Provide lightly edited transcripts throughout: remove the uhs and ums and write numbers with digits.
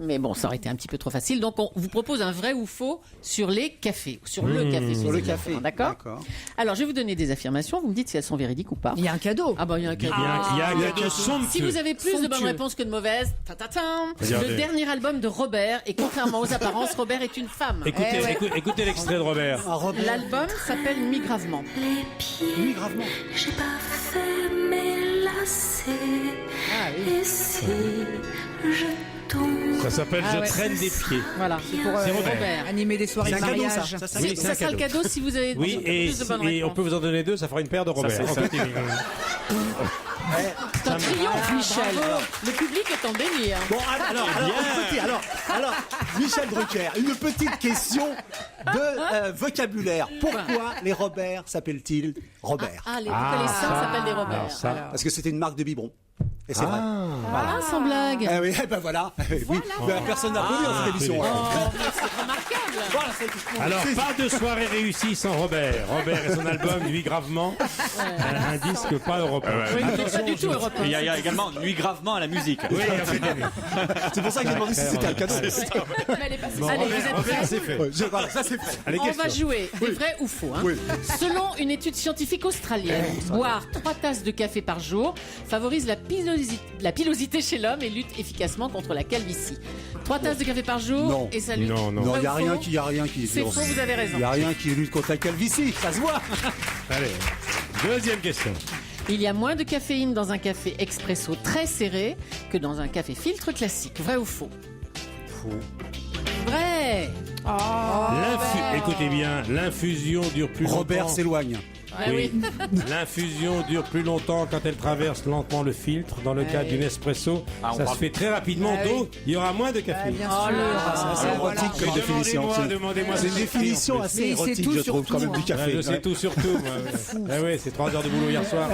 mais bon, ça aurait été un petit peu trop facile. Donc, on vous propose un vrai ou faux sur les cafés, sur le café. Sur le café. D'accord. Alors, je vais vous donner des affirmations. Vous me dites si elles sont véridiques ou pas. Il y a un cadeau. Ah bah, il y a un cadeau. Il y a un cadeau somptueux. Si vous avez plus de bonnes Somptueux. réponses que de mauvaises, Regardez. le dernier album de Robert, et contrairement aux apparences, Robert est une femme. Écoutez l'extrait de Robert. L'album s'appelle Nuit gravement. Les pieds, Oui, gravement. j'ai pas fait mes lacets. Et si je tombe, Ça s'appelle Ah Je ouais. traîne des pieds. Voilà, C'est pour C'est Robert. animer des soirées C'est de un cadeau, mariage. ça. Oui, c'est ça un sera le cadeau. cadeau si vous avez Oui, plus de bonnes et on réponses. peut vous en donner 2, ça fera une paire de Robert. c'est ça. C'est un triomphe, Michel. Le public est en délire. Bon, alors, écoutez, alors, Michel Drucker, une petite question de vocabulaire. Pourquoi les Robert s'appellent-ils Robert? Ah, les reconnaissants s'appellent des Robert. Alors ça, Parce que c'était une marque de biberon. Et c'est vrai. Ah, sans blague. Ah oui, ben voilà. Oui, ben, personne n'a connu dans cette émission. C'est remarquable. Voilà, c'est- alors, pas de soirée réussie sans Robert. Robert et son album Nuit gravement. Un disque pas européen. Oui, mais pas du tout européen. Et il y a également Nuit gravement à la musique. Oui, en fait, c'est pour ça que j'ai demandé si c'était un cadeau. Allez, vous êtes Robert, prêts? c'est fait. Voilà, ça c'est fait. Allez, On va question. jouer des vrais ou faux. Hein. Oui. Selon une étude scientifique australienne, boire 3 tasses de café par jour favorise la pilosité chez l'homme et lutte efficacement contre la calvitie. 3 tasses de café par jour Non. et ça lutte. Non. Non, Vrai il n'y a ou rien faux? qui, y a rien qui. C'est faux, vous avez raison. Il n'y a rien qui lutte contre la calvitie, ça se voit. Allez, deuxième question. Il y a moins de caféine dans un café expresso très serré que dans un café filtre classique. Vrai ou faux? Vrai. Écoutez bien, l'infusion dure plus Robert longtemps. s'éloigne. Ah oui. L'infusion dure plus longtemps quand elle traverse lentement le filtre. Dans le cas d'une espresso, Ah, on ça parle- se fait très rapidement. Ah oui. Donc, il y aura moins de café. Bien Oh sûr. là. C'est érotique comme définition. Demandez-moi. C'est une définition assez Mais c'est érotique, tout je sur trouve, tout, quand même, hein. du café. Je sais tout sur tout. Moi. Ah ouais, c'est 3 heures de boulot hier soir.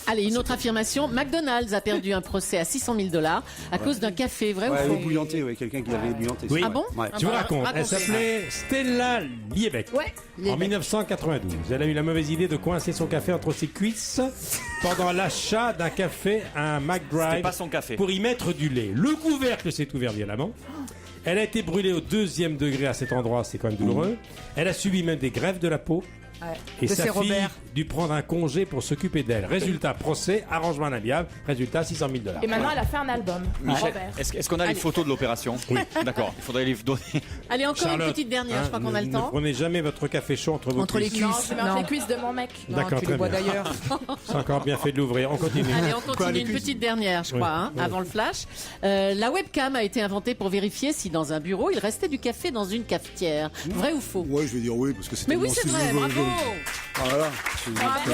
Allez, une autre affirmation. McDonald's a perdu un procès à $600 000 à cause d'un café. Vrai Ouais, ou ou faux? bouillanté, ouais, quelqu'un qui l'avait bouillanté. Oui. Ah bon? Ouais. Ah Je vous bah, raconte. Elle racontez. s'appelait Stella Liebeck. Ouais. En 1992, elle a eu la mauvaise idée de coincer son café entre ses cuisses pendant l'achat d'un café à un C'était McDrive pas son café. pour y mettre du lait. Le couvercle s'est ouvert violemment. Elle a été brûlée au 2e degré à cet endroit, c'est quand même douloureux. Elle a subi même des greffes de la peau. Ouais. Et De sa ces fille Robert. dû prendre un congé pour s'occuper d'elle. Résultat, procès, arrangement amiable. Résultat, $600 000. Et maintenant, elle a fait un album. Michel, Robert. est-ce qu'on a les photos de l'opération? Oui. D'accord, il faudrait les donner. Allez, encore Charlotte, une petite dernière. Je crois qu'on a le ne temps. prenez jamais votre café chaud entre vos Entre les cuisses. Non, cuisses. je mets entre les cuisses de mon mec. Non, D'accord, tu très les bois bien. d'ailleurs. C'est encore bien fait de l'ouvrir. On continue. Allez, on continue les une cuisses petite dernière, je crois, hein, avant le flash. La webcam a été inventée pour vérifier si dans un bureau il restait du café dans une cafetière. Vrai ou faux? Ouais, je vais dire oui, parce que c'était. Mais oui, c'est vrai, bravo. Voilà. Bravo.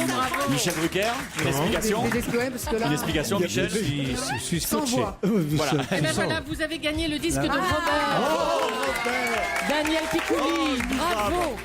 Michel Drucker, une explication? Des exploits, parce que là. Une explication, Michel? Je suis Sans scotché. voix. Voilà. Et ben voilà, vous avez gagné le disque de Robert. Daniel Picouli, bravo.